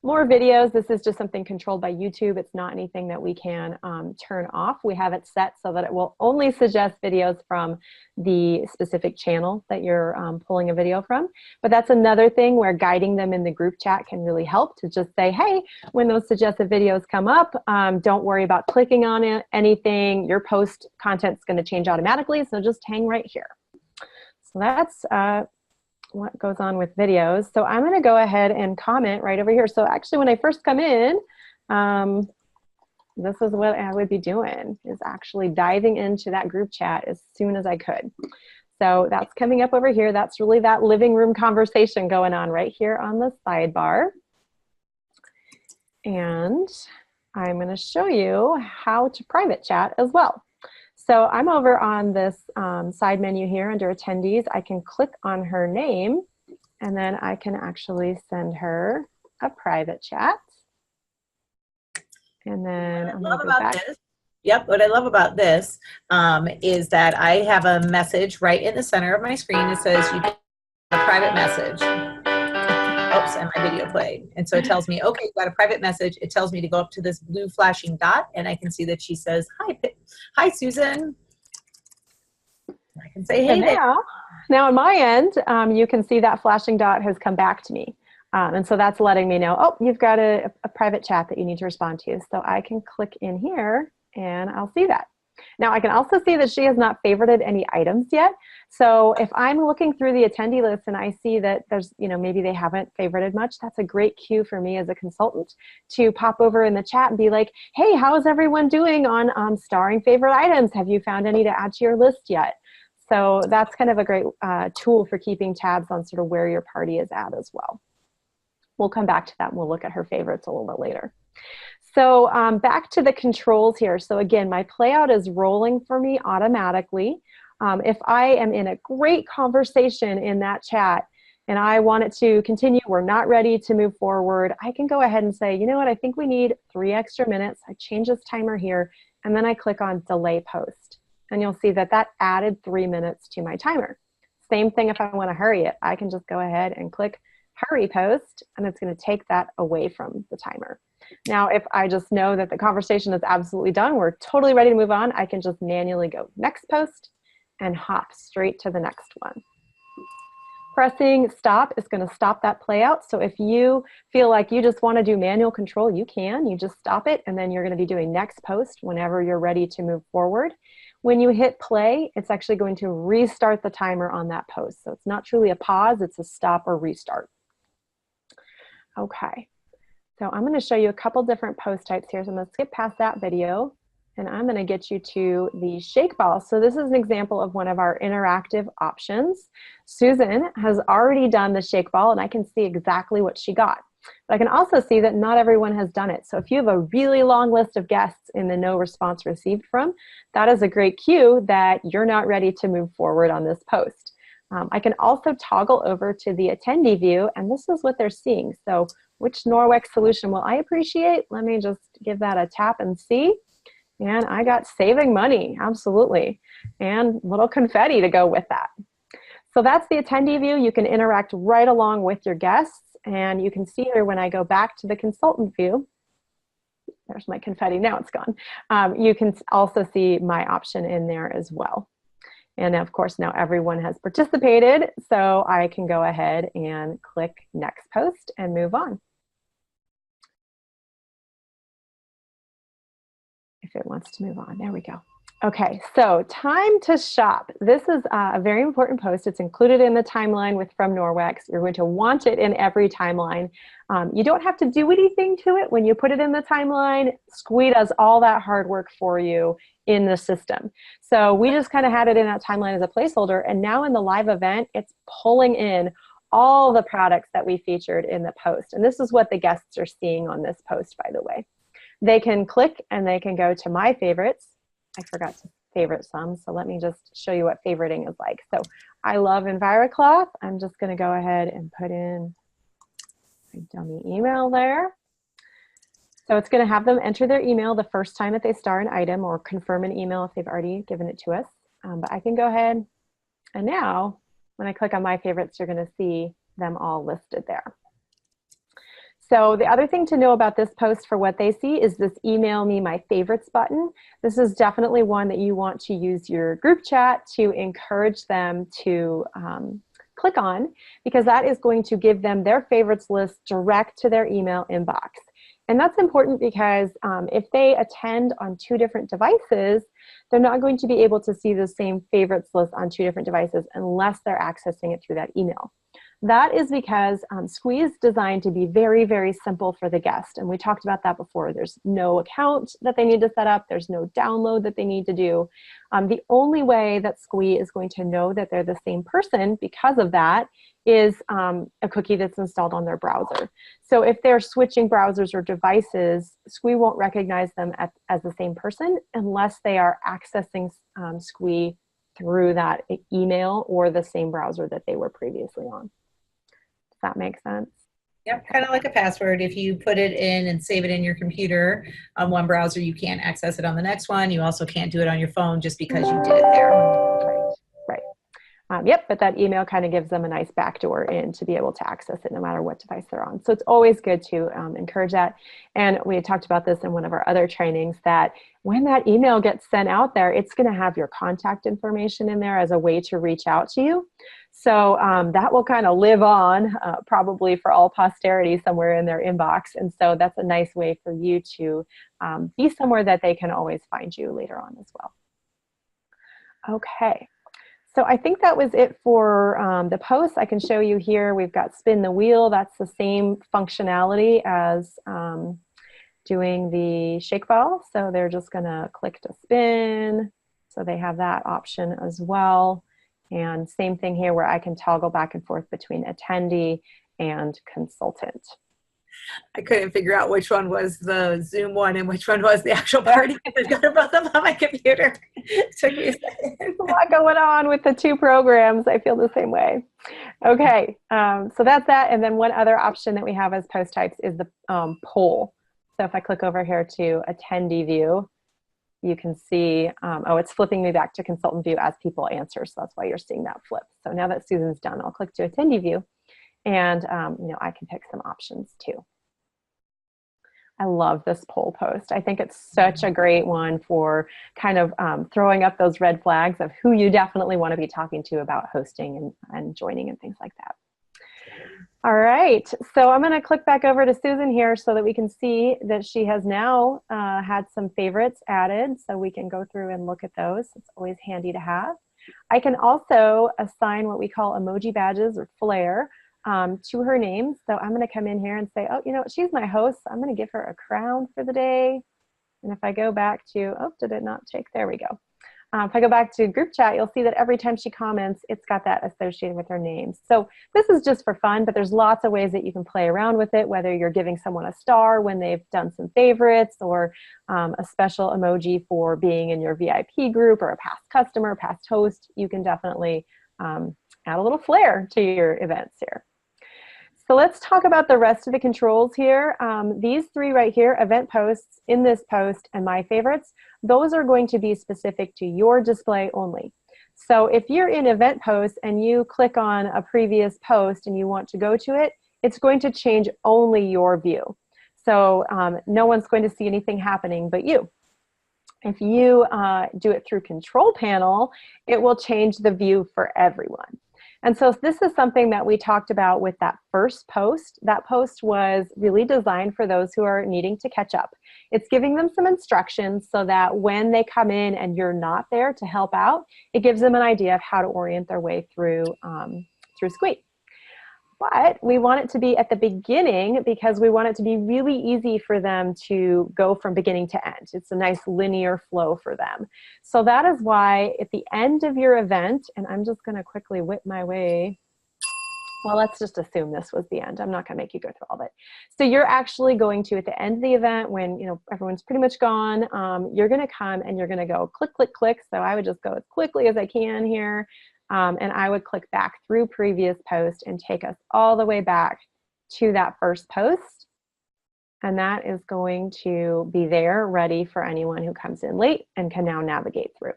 More videos, this is just something controlled by YouTube. It's not anything that we can turn off. We have it set so that it will only suggest videos from the specific channel that you're pulling a video from. But that's another thing where guiding them in the group chat can really help to just say, hey, when those suggested videos come up, don't worry about clicking on it, anything. Your post content's going to change automatically, so just hang right here. So that's what goes on with videos. So I'm going to go ahead and comment right over here. So actually when I first come in, this is what I would be doing, is actually diving into that group chat as soon as I could. So that's coming up over here. That's really that living room conversation going on right here on the sidebar. And I'm going to show you how to private chat as well. So I'm over on this side menu here under attendees. I can click on her name and then I can actually send her a private chat. And then I'm going to go back. Yep, what I love about this is that I have a message right in the center of my screen. It says you get a private message. Oops, and my video played. And so it tells me, okay, you got a private message. It tells me to go up to this blue flashing dot, and I can see that she says, hi, Susan. I can say, hey there. Now on my end, you can see that flashing dot has come back to me. And so that's letting me know, oh, you've got a private chat that you need to respond to. So I can click in here and I'll see that. Now I can also see that she has not favorited any items yet. So if I'm looking through the attendee list and I see that there's, maybe they haven't favorited much, that's a great cue for me as a consultant to pop over in the chat and be like, hey, how is everyone doing on starring favorite items? Have you found any to add to your list yet? So that's kind of a great tool for keeping tabs on sort of where your party is at as well. We'll come back to that and we'll look at her favorites a little bit later. So back to the controls here. So again, my playout is rolling for me automatically. If I am in a great conversation in that chat and I want it to continue, we're not ready to move forward, I can go ahead and say, you know what, I think we need 3 extra minutes. I change this timer here, and then I click on delay post. And you'll see that that added 3 minutes to my timer. Same thing if I want to hurry it. I can just go ahead and click hurry post, and it's going to take that away from the timer. Now, if I just know that the conversation is absolutely done, we're totally ready to move on, I can just manually go next post and hop straight to the next one. Pressing stop is going to stop that play out. So if you feel like you just want to do manual control, you can. You just stop it, and then you're going to be doing next post whenever you're ready to move forward. When you hit play, it's actually going to restart the timer on that post. So it's not truly a pause, it's a stop or restart. Okay, so I'm going to show you a couple different post types here. So I'm going to skip past that video, and I'm going to get you to the shake ball. So this is an example of one of our interactive options. Susan has already done the shake ball, and I can see exactly what she got. But I can also see that not everyone has done it. So if you have a really long list of guests in the no response received from, that is a great cue that you're not ready to move forward on this post. I can also toggle over to the attendee view, and this is what they're seeing. So which Norwex solution will I appreciate? Let me just give that a tap and see. And I got saving money, absolutely. And little confetti to go with that. So that's the attendee view. You can interact right along with your guests. And you can see here when I go back to the consultant view, there's my confetti, now it's gone. You can also see my option in there as well. And of course, now everyone has participated, so I can go ahead and click next post and move on. If it wants to move on, there we go. Okay, so time to shop. This is a very important post. It's included in the timeline with from Norwex. You're going to want it in every timeline. You don't have to do anything to it when you put it in the timeline. Sqweee does all that hard work for you in the system. So we just kind of had it in that timeline as a placeholder, and now in the live event, it's pulling in all the products that we featured in the post. And this is what the guests are seeing on this post, by the way. They can click and they can go to my favorites. I forgot to favorite some, so let me just show you what favoriting is like. So I love EnviroCloth. I'm just going to go ahead and put in my dummy email there. So it's going to have them enter their email the first time that they star an item, or confirm an email if they've already given it to us. But I can go ahead, and now when I click on my favorites, you're going to see them all listed there. So the other thing to know about this post for what they see is this email me my favorites button. This is definitely one that you want to use your group chat to encourage them to click on, because that is going to give them their favorites list direct to their email inbox. And that's important because if they attend on 2 different devices, they're not going to be able to see the same favorites list on 2 different devices unless they're accessing it through that email. That is because Sqweee is designed to be very, very simple for the guest. And we talked about that before. There's no account that they need to set up. There's no download that they need to do. The only way that Sqweee is going to know that they're the same person because of that is a cookie that's installed on their browser. So if they're switching browsers or devices, Sqweee won't recognize them as the same person unless they are accessing Sqweee through that email or the same browser that they were previously on. Does that make sense? Yep, kind of like a password. If you put it in and save it in your computer on one browser, you can't access it on the next one. You also can't do it on your phone just because you did it there. Right. Yep, but that email kind of gives them a nice backdoor in to be able to access it no matter what device they're on. So it's always good to encourage that. And we had talked about this in one of our other trainings, that when that email gets sent out there, it's going to have your contact information in there as a way to reach out to you. So that will kind of live on probably for all posterity somewhere in their inbox. And so that's a nice way for you to be somewhere that they can always find you later on as well. Okay. So I think that was it for the posts. I can show you here, we've got spin the wheel. That's the same functionality as doing the shake ball. So they're just gonna click to spin. So they have that option as well. And same thing here where I can toggle back and forth between attendee and consultant. I couldn't figure out which one was the Zoom one and which one was the actual party. I've got them both up on my computer. It took me a second. There's a lot going on with the 2 programs. I feel the same way. Okay, so that's that. And then one other option that we have as post types is the poll. So if I click over here to attendee view, you can see, oh, it's flipping me back to consultant view as people answer. So that's why you're seeing that flip. So now that Susan's done, I'll click to attendee view, and you know, I can pick some options too. I love this poll post. I think it's such a great one for kind of throwing up those red flags of who you definitely want to be talking to about hosting and joining and things like that. All right, so I'm going to click back over to Susan here so that we can see that she has now had some favorites added, so we can go through and look at those. It's always handy to have. I can also assign what we call emoji badges or flair to her name. So I'm going to come in here and say, oh, you know what, she's my host. So I'm going to give her a crown for the day. And if I go back to, oh, did it not take? There we go. If I go back to group chat, you'll see that every time she comments, it's got that associated with her name. So this is just for fun, but there's lots of ways that you can play around with it, whether you're giving someone a star when they've done some favorites, or a special emoji for being in your VIP group, or a past customer, past host. You can definitely add a little flair to your events here. So let's talk about the rest of the controls here. These 3 right here, event posts, in this post, and my favorites, those are going to be specific to your display only. So if you're in event posts and you click on a previous post and you want to go to it, it's going to change only your view. So no one's going to see anything happening but you. If you do it through control panel, it will change the view for everyone. And so this is something that we talked about with that first post. That post was really designed for those who are needing to catch up. It's giving them some instructions so that when they come in and you're not there to help out, it gives them an idea of how to orient their way through Sqweee. But we want it to be at the beginning because we want it to be really easy for them to go from beginning to end. It's a nice linear flow for them. So that is why at the end of your event, and I'm just going to quickly whip my way. Well, let's just assume this was the end. I'm not going to make you go through all of it. So you're actually going to, at the end of the event, when everyone's pretty much gone, you're going to come and you're going to go click, click, click. So I would just go as quickly as I can here. And I would click back through previous post and take us all the way back to that first post. And that is going to be there ready for anyone who comes in late and can now navigate through.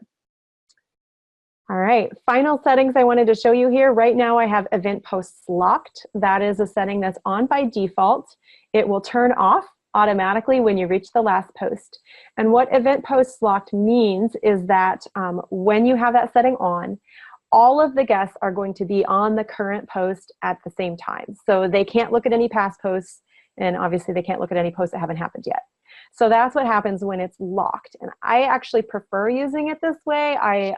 All right, final settings I wanted to show you here. Right now I have event posts locked. That is a setting that's on by default. It will turn off automatically when you reach the last post. And what event posts locked means is that when you have that setting on, all of the guests are going to be on the current post at the same time. So they can't look at any past posts, and obviously they can't look at any posts that haven't happened yet. So that's what happens when it's locked. And I actually prefer using it this way. I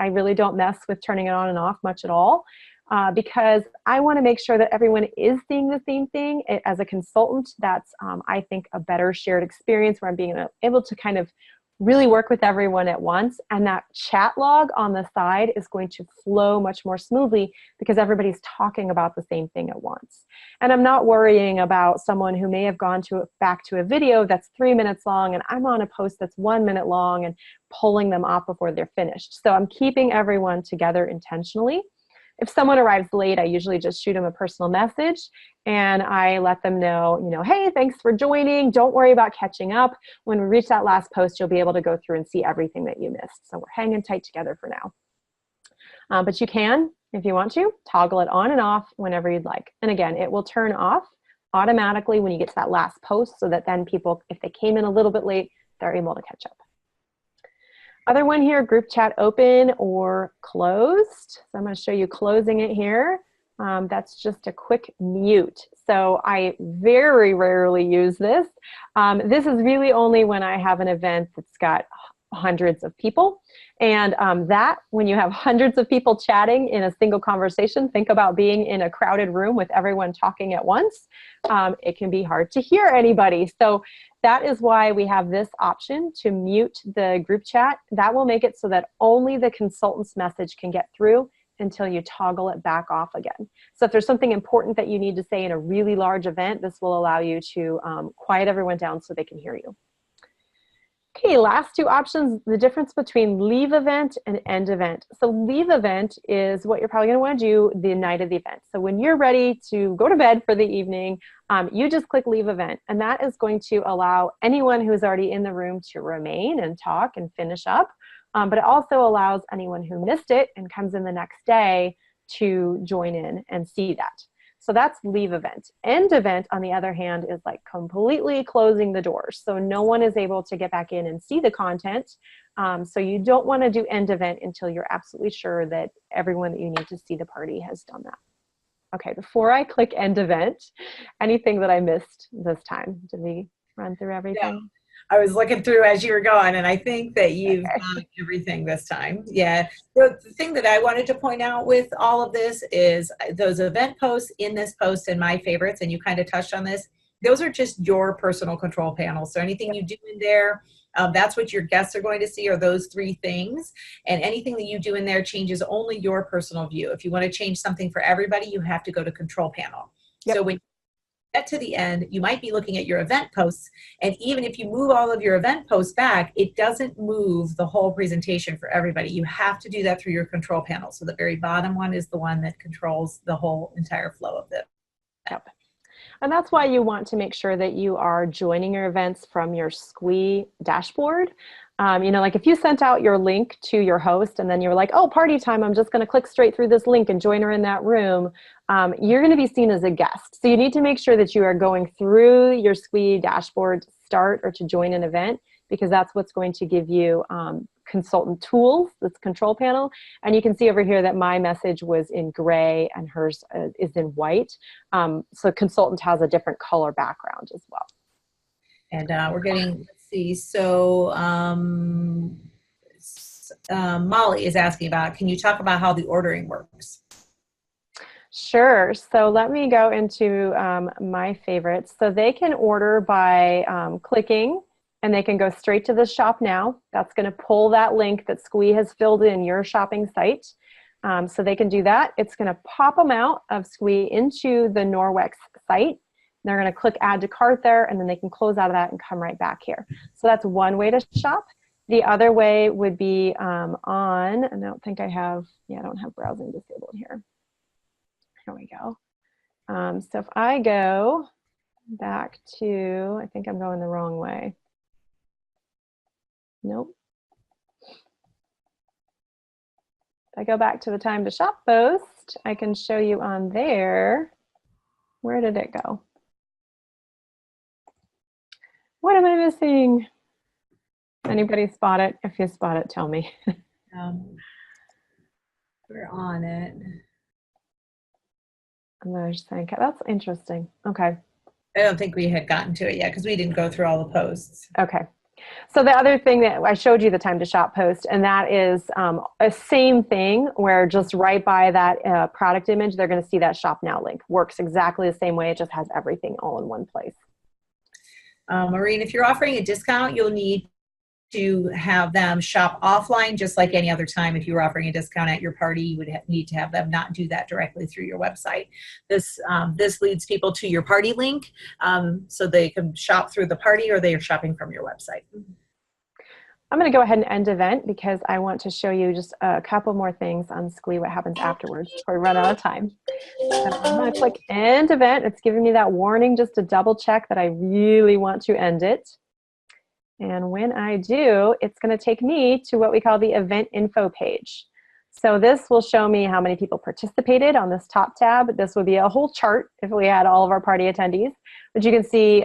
really don't mess with turning it on and off much at all because I want to make sure that everyone is seeing the same thing. As a consultant, that's, I think, a better shared experience where I'm being able to kind of really work with everyone at once, and that chat log on the side is going to flow much more smoothly because everybody's talking about the same thing at once. And I'm not worrying about someone who may have gone back to a video that's 3 minutes long and I'm on a post that's 1 minute long and pulling them off before they're finished. So I'm keeping everyone together intentionally. If someone arrives late, I usually just shoot them a personal message and I let them know, hey, thanks for joining. Don't worry about catching up. When we reach that last post, you'll be able to go through and see everything that you missed. So we're hanging tight together for now. But you can, if you want to, toggle it on and off whenever you'd like. And again, it will turn off automatically when you get to that last post so that then people, if they came in a little bit late, they're able to catch up. Other one here, group chat open or closed. So I'm going to show you closing it here. That's just a quick mute. So I very rarely use this. This is really only when I have an event that's got hundreds of people. And that, when you have hundreds of people chatting in a single conversation, think about being in a crowded room with everyone talking at once. It can be hard to hear anybody. So that is why we have this option to mute the group chat. That will make it so that only the consultant's message can get through until you toggle it back off again. So if there's something important that you need to say in a really large event, this will allow you to quiet everyone down so they can hear you. Okay, last two options, the difference between leave event and end event. So leave event is what you're probably going to want to do the night of the event. So when you're ready to go to bed for the evening, you just click leave event, and that is going to allow anyone who's already in the room to remain and talk and finish up. But it also allows anyone who missed it and comes in the next day to join in and see that. So that's leave event. End event, on the other hand, is like completely closing the doors. So no one is able to get back in and see the content. So you don't want to do end event until you're absolutely sure that everyone that you need to see the party has done that. Okay, before I click end event, anything that I missed this time? Did we run through everything? Yeah. I was looking through as you were going, and I think that you've done everything this time. Yeah. The thing that I wanted to point out with all of this is those event posts in this post and my favorites, and you kind of touched on this, those are just your personal control panels. So anything you do in there, that's what your guests are going to see, are those three things. And anything that you do in there changes only your personal view. If you want to change something for everybody, you have to go to control panel. Yep. So when you get to the end, you might be looking at your event posts, and even if you move all of your event posts back, it doesn't move the whole presentation for everybody. You have to do that through your control panel. So the very bottom one is the one that controls the whole entire flow of it. Yep. And that's why you want to make sure that you are joining your events from your Sqweee dashboard. Like if you sent out your link to your host and then you were like, oh, party time, I'm just going to click straight through this link and join her in that room, you're going to be seen as a guest. So you need to make sure that you are going through your Sqweee dashboard to start or to join an event, because that's what's going to give you consultant tools, this control panel. And you can see over here that my message was in gray and hers is in white. So consultant has a different color background as well. And we're getting, let's see, so Molly is asking about, can you talk about how the ordering works? Sure. So let me go into my favorites. So they can order by clicking, and they can go straight to the shop now. That's going to pull that link that Sqweee has filled in your shopping site. So they can do that. It's going to pop them out of Sqweee into the Norwex site. They're going to click add to cart there, and then they can close out of that and come right back here. So that's one way to shop. The other way would be and I don't think I have, I don't have browsing disabled here. Here we go. So if I go back to, I think I'm going the wrong way. Nope. If I go back to the time to shop post, I can show you on there. Where did it go? What am I missing? Anybody spot it? If you spot it, tell me. We're on it. That's interesting. Okay. I don't think we had gotten to it yet because we didn't go through all the posts. Okay. So the other thing that I showed you the time to shop post, and that is a same thing where just right by that product image, they're going to see that shop now link. Works exactly the same way. It just has everything all in one place. Maureen, if you're offering a discount, you'll need to have them shop offline just like any other time. If you were offering a discount at your party, you would need to have them not do that directly through your website. This leads people to your party link so they can shop through the party, or they are shopping from your website. I'm going to go ahead and end event because I want to show you just a couple more things on Sqweee, what happens afterwards before we run out of time. So I'm going to click end event. It's giving me that warning just to double check that I really want to end it. And when I do, it's going to take me to what we call the event info page. So this will show me how many people participated on this top tab. This would be a whole chart if we had all of our party attendees. But you can see,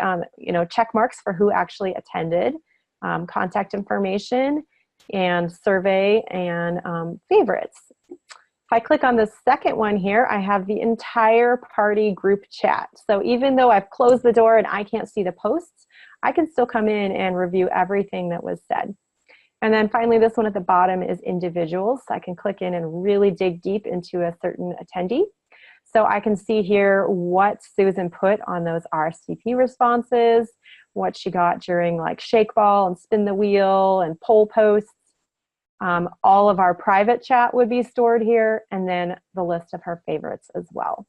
check marks for who actually attended, contact information, and survey, and favorites. If I click on the second one here, I have the entire party group chat. So even though I've closed the door and I can't see the posts, I can still come in and review everything that was said. And then finally, this one at the bottom is individuals. So I can click in and really dig deep into a certain attendee. So I can see here what Susan put on those RSVP responses, what she got during like shake ball and spin the wheel and poll posts. All of our private chat would be stored here, and then the list of her favorites as well.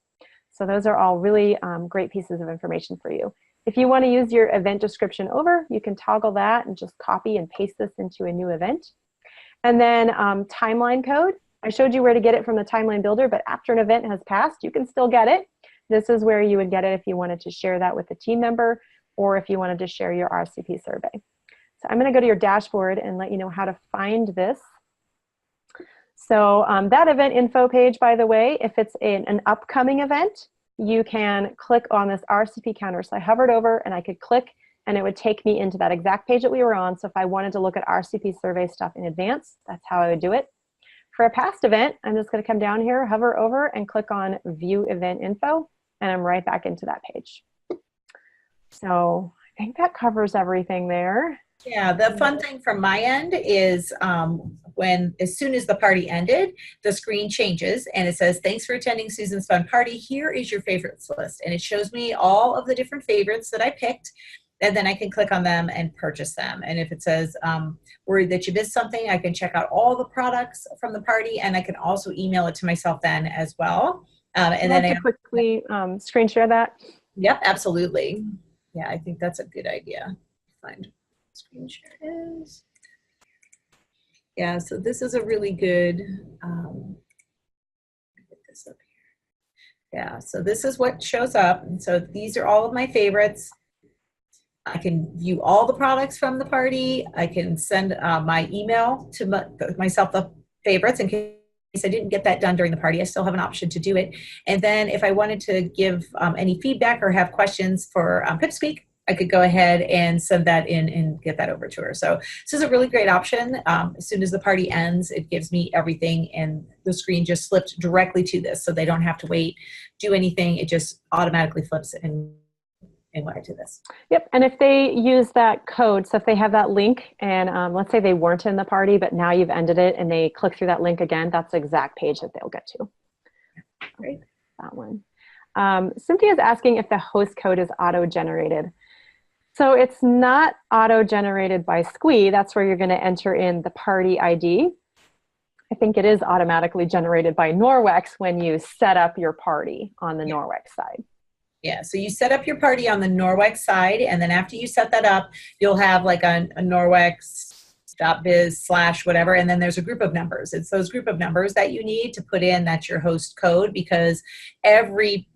So those are all really great pieces of information for you. If you want to use your event description over, you can toggle that and just copy and paste this into a new event. And then timeline code. I showed you where to get it from the timeline builder, but after an event has passed, you can still get it. This is where you would get it if you wanted to share that with a team member, or if you wanted to share your RSVP survey. So I'm going to go to your dashboard and let you know how to find this. So that event info page, by the way, if it's an upcoming event, you can click on this RSVP counter. So I hovered over and I could click and it would take me into that exact page that we were on. So if I wanted to look at RSVP survey stuff in advance, that's how I would do it. For a past event, I'm just going to come down here, hover over, and click on View Event Info, and I'm right back into that page. So I think that covers everything there. Yeah, the fun thing from my end is as soon as the party ended, the screen changes and it says, thanks for attending Susan's Fun Party. Here is your favorites list. And it shows me all of the different favorites that I picked. And then I can click on them and purchase them. And if it says, worried that you missed something, I can check out all the products from the party, and I can also email it to myself then as well. And then I quickly screen share that. Yep, absolutely. Yeah, I think that's a good idea. Find screen share is. Yeah, so this is a really good, get this up here. Yeah, so this is what shows up. And so these are all of my favorites. I can view all the products from the party. I can send my email to myself the favorites in case I didn't get that done during the party. I still have an option to do it. And then if I wanted to give any feedback or have questions for Pipspeak, I could go ahead and send that in and get that over to her. So this is a really great option. As soon as the party ends, it gives me everything, and the screen just flipped directly to this, so they don't have to wait, do anything. It just automatically flips and went to this. Yep. And if they use that code, so if they have that link and let's say they weren't in the party, but now you've ended it and they click through that link again, that's the exact page that they'll get to. Great. That one. Cynthia is asking if the host code is auto-generated. So it's not auto-generated by Sqweee. That's where you're going to enter in the party ID. I think it is automatically generated by Norwex when you set up your party on the Norwex side. Yeah, so you set up your party on the Norwex side, and then after you set that up, you'll have like a Norwex.biz / whatever, and then there's a group of numbers. It's those group of numbers that you need to put in. That's your host code, because every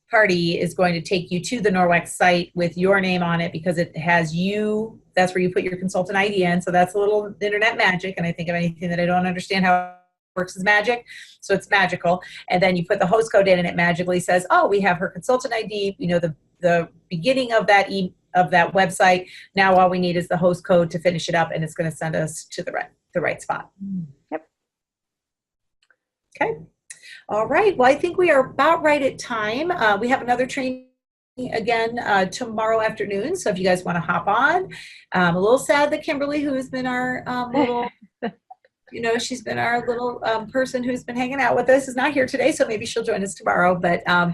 party is going to take you to the Norwex site with your name on it, because it has you. That's where you put your consultant ID in. So that's a little internet magic, and I think of anything that I don't understand how works is magic, so it's magical. And then you put the host code in, and it magically says, oh, we have her consultant ID, you know, the beginning of that of that website. Now all we need is the host code to finish it up, and it's going to send us to the right spot. Yep. Okay. All right. Well, I think we are about right at time. We have another training again tomorrow afternoon, so if you guys want to hop on. A little sad that Kimberly, who has been our little you know, she's been our little person who's been hanging out with us, is not here today, so maybe she'll join us tomorrow. But and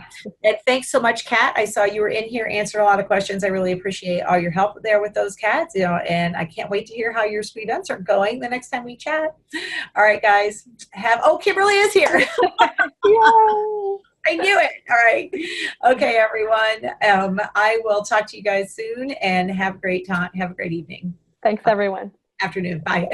thanks so much, Kat. I saw you were in here, answered a lot of questions. I really appreciate all your help there with those, Cats. You know, and I can't wait to hear how your Sqweee events are going the next time we chat. All right, guys. Kimberly is here. Yay! I knew it. All right. Okay, everyone. I will talk to you guys soon, and have a great time. Have a great evening. Thanks, everyone. Afternoon. Bye.